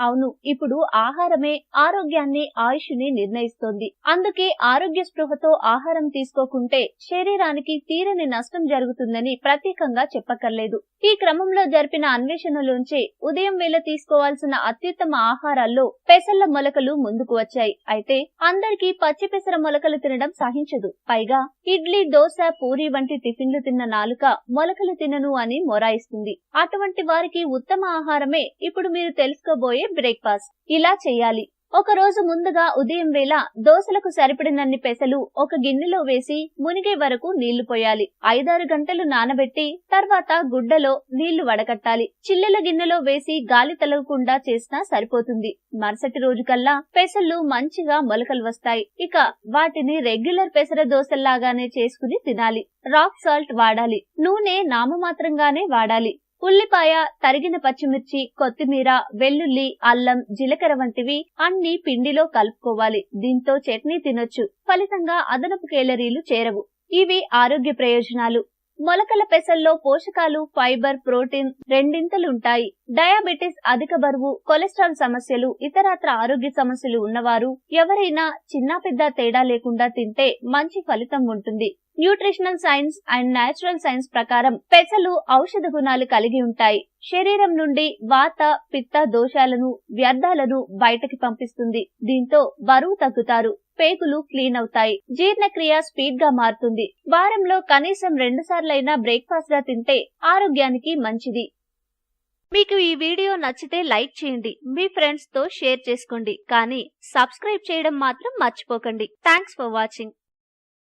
అవును, ఇప్పుడు ఆహారమే ఆరోగ్యాన్ని ఆయుష్ని నిర్ణయిస్తోంది. అందుకే ఆరోగ్య స్పృహతో ఆహారం తీసుకోకుంటే శరీరానికి తీరని నష్టం జరుగుతుందని ప్రత్యేకంగా చెప్పక్కర్లేదు. ఈ క్రమంలో జరిపిన అన్వేషణలోంచే ఉదయం వేళ తీసుకోవాల్సిన అత్యుత్తమ ఆహారాల్లో పెసళ్ల మొలకలు ముందుకు వచ్చాయి. అయితే అందరికీ పచ్చి పెసర మొలకలు తినడం సహించదు. పైగా ఇడ్లీ, దోశ, పూరి వంటి టిఫిన్లు తిన్న నాలుక మొలకలు తినను అని మొరాయిస్తుంది. అటువంటి వారికి ఉత్తమ ఆహారమే ఇప్పుడు మీరు తెలుసుకోబోయే బ్రేక్ఫాస్ట్. ఇలా చేయాలి. ఒక రోజు ముందుగా ఉదయం వేళ దోసలకు సరిపడినన్ని పెసలు ఒక గిన్నెలో వేసి మునిగే వరకు నీళ్లు పోయాలి. 5-6 గంటలు నానబెట్టి తర్వాత గుడ్డలో నీళ్లు వడకట్టాలి. చిల్లుల గిన్నెలో వేసి గాలి తలగకుండా చేసినా సరిపోతుంది. మరుసటి రోజు కల్లా పెసళ్ళు మంచిగా మొలకలు వస్తాయి. ఇక వాటిని రెగ్యులర్ పెసర దోసల్లాగానే చేసుకుని తినాలి. రాక్ సాల్ట్ వాడాలి. నూనె నామమాత్రంగానే వాడాలి. ఉల్లిపాయ, తరిగిన పచ్చిమిర్చి, కొత్తిమీర, వెల్లుల్లి, అల్లం, జీలకర్ర వంటివి అన్ని పిండిలో కలుపుకోవాలి. దీంతో చట్నీ తినొచ్చు. ఫలితంగా అదనపు కేలరీలు చేరవు. ఇవి ఆరోగ్య ప్రయోజనాలు. మొలకల పెసల్లో పోషకాలు, ఫైబర్, ప్రోటీన్ రెండింతలుంటాయి. డయాబెటిస్, అధిక బరువు, కొలెస్ట్రాల్ సమస్యలు, ఇతరత్ర ఆరోగ్య సమస్యలు ఉన్నవారు ఎవరైనా చిన్న పెద్ద తేడా లేకుండా తింటే మంచి ఫలితం ఉంటుంది. Nutritional science and natural science ప్రకారం పెసలు ఔషధ గుణాలు కలిగి ఉంటాయి. శరీరం నుండి వాత, పిత్త దోషాలను, వ్యర్థాలను బయటకి పంపిస్తుంది. దీంతో బరువు తగ్గుతారు. పేగులు క్లీన్ అవుతాయి. జీర్ణక్రియ స్పీడ్ గా మారుతుంది. వారంలో కనీసం 2 సార్లైనా బ్రేక్ఫాస్ట్ గా తింటే ఆరోగ్యానికి మంచిది. మీకు ఈ వీడియో నచ్చితే లైక్ చేయండి. మీ ఫ్రెండ్స్ తో షేర్ చేసుకోండి. కానీ సబ్స్క్రైబ్ చేయడం మాత్రం మర్చిపోకండి. Thanks for watching.